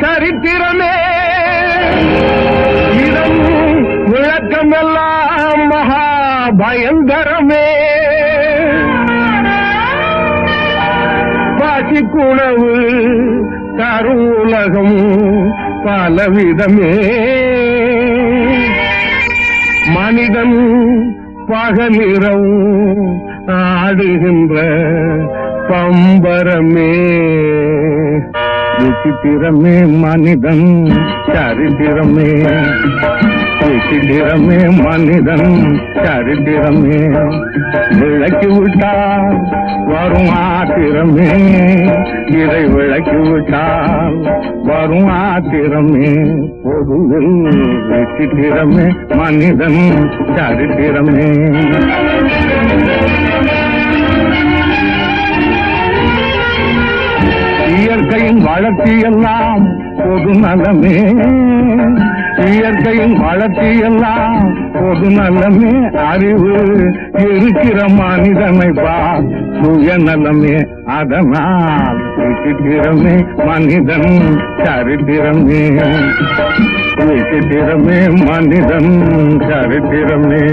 சரித்திரமே இதன் விளக்கமெல்லாம் மகா பயங்கரமே பாசிக்குணவு தரும் உலகம் பலவிதமே மனிதன் பகலிரவு ஆடுகின்ற பம்பரமே விசித்திரமே மனிதன் சரித்திரமே விசித்திரமே மனிதன் சரித்திரமே விளக்கி விட்டால் வரும் ஆத்திரமே இதை விளக்கி விட்டால் வரும் ஆத்திரமே பொதுவில் விசித்திரமே மனிதன் சரித்திரமே இயற்கையின் வளர்ச்சியெல்லாம் பொது நலமே இயற்கையின் வளர்ச்சியெல்லாம் பொது நலமே அறிவு இருக்கிற மனிதனை பார் சுயநலமே அதனால் விசித்திரமே மனிதன் சரித்திரமே விசித்திரமே மனிதன் சரித்திரமே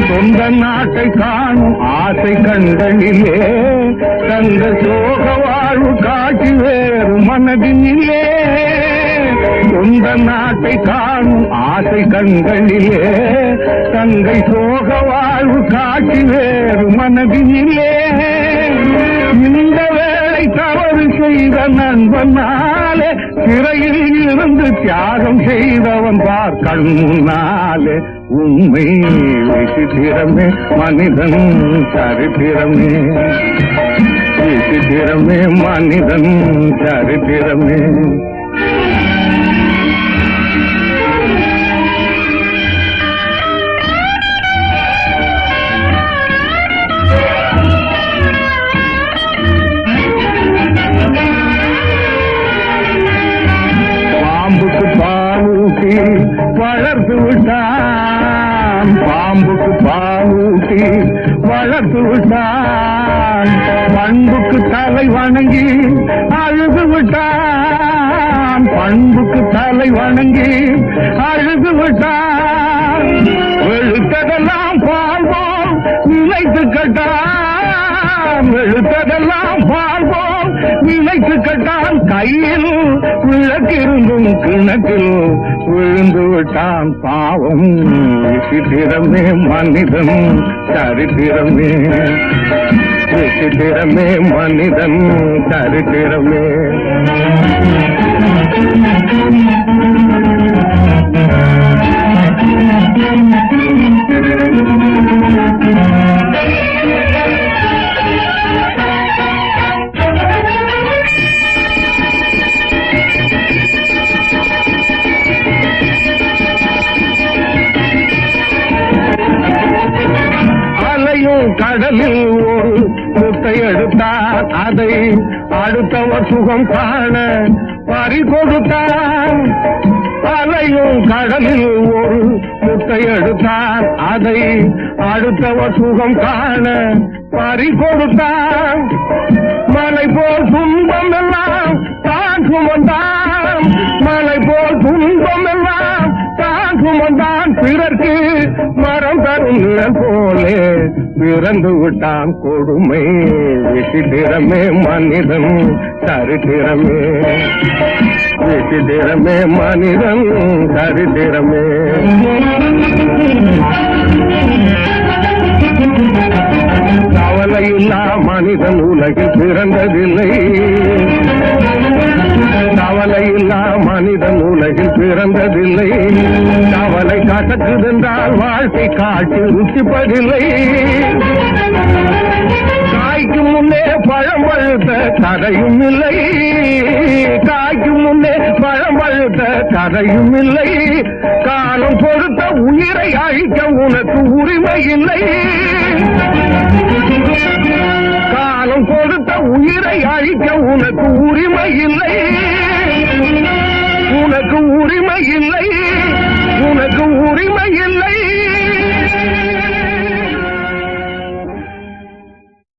சொந்த நாட்டை காணும் ஆசை கண்களிலே தந்த சோக வாழ்வு காட்சி வேறு மனதினிலே சொந்த நாட்டை காணும் ஆசை கண்களிலே தங்கை சோக வாழ்வு காட்சி வேறு மனதினிலே இந்த வேளை தவறு செய்த நண்பனாலே சிறையில் இருந்து தியாகம் செய்தவன் பார் கண் முன்னாலே உண்மை விசித்திரமே மனிதன் சரித்திரமே விசித்திரமே மனிதன் சரித்திரமே பாம்புக்கு பாலூட்டி வளர்த்து விட்டான் பாம்புக்கு பாலூட்டி வளர்த்து விட்டான் பண்புக்கு தலை வணங்கி அழுது விட்டான் பண்புக்கு தலை வணங்கி அழுது விட்டான் வெளுத்ததெல்லாம் பால்போல் நிலைத்து கட்டான் வெளுத்ததெல்லாம் பால்போல் நிலைத்து கட்டான் கையில் விளக்கிருந்தும் கிணற்றில் விழுந்து விட்டான் பாவம் விசித்திரமே மனிதன் சரித்திரமே விசித்திரமே மனிதன் சரித்திரமே கடலில் ஒரு முட்டை எடுத்தார் அதை அடுத்தவர் சுகம் காண பறி கொடுத்தார் அலையும் கடலில் ஒரு முட்டை எடுத்தார் அதை அடுத்தவர் சுகம் காண பறி கொடுத்தார் மலை போல் துன்பம் எல்லாம் தான் சுமந்தான் மலை போல் துன்பம் எல்லாம் தான் சுமந்தான் பிறர்க்கு மரம் தரும் நிழல் போலே பிறந்து விட்டான் கொடுமை விசித்திரமே மனிதன் சரித்திரமே விசித்திரமே மனிதன் சரித்திரமே கவலையில்லா மனிதன் உலகில் பிறந்ததில்லை கவலையில்லா மனிதன் உலகில் பிறந்ததில்லை கவலை காட்டுதென்றால் வாழ்க்கை காட்டி ருசிப்பதில்லை காய்க்கு முன்னே பழம் பழுத்த கதையும் இல்லை காய்க்கு முன்னே பழம் பழுத்த கதையும் இல்லை காலம் கொடுத்த உயிரை அழிக்க உனக்கு உரிமை இல்லை காலம் கொடுத்த உயிரை அழிக்க உனக்கு உரிமை இல்லை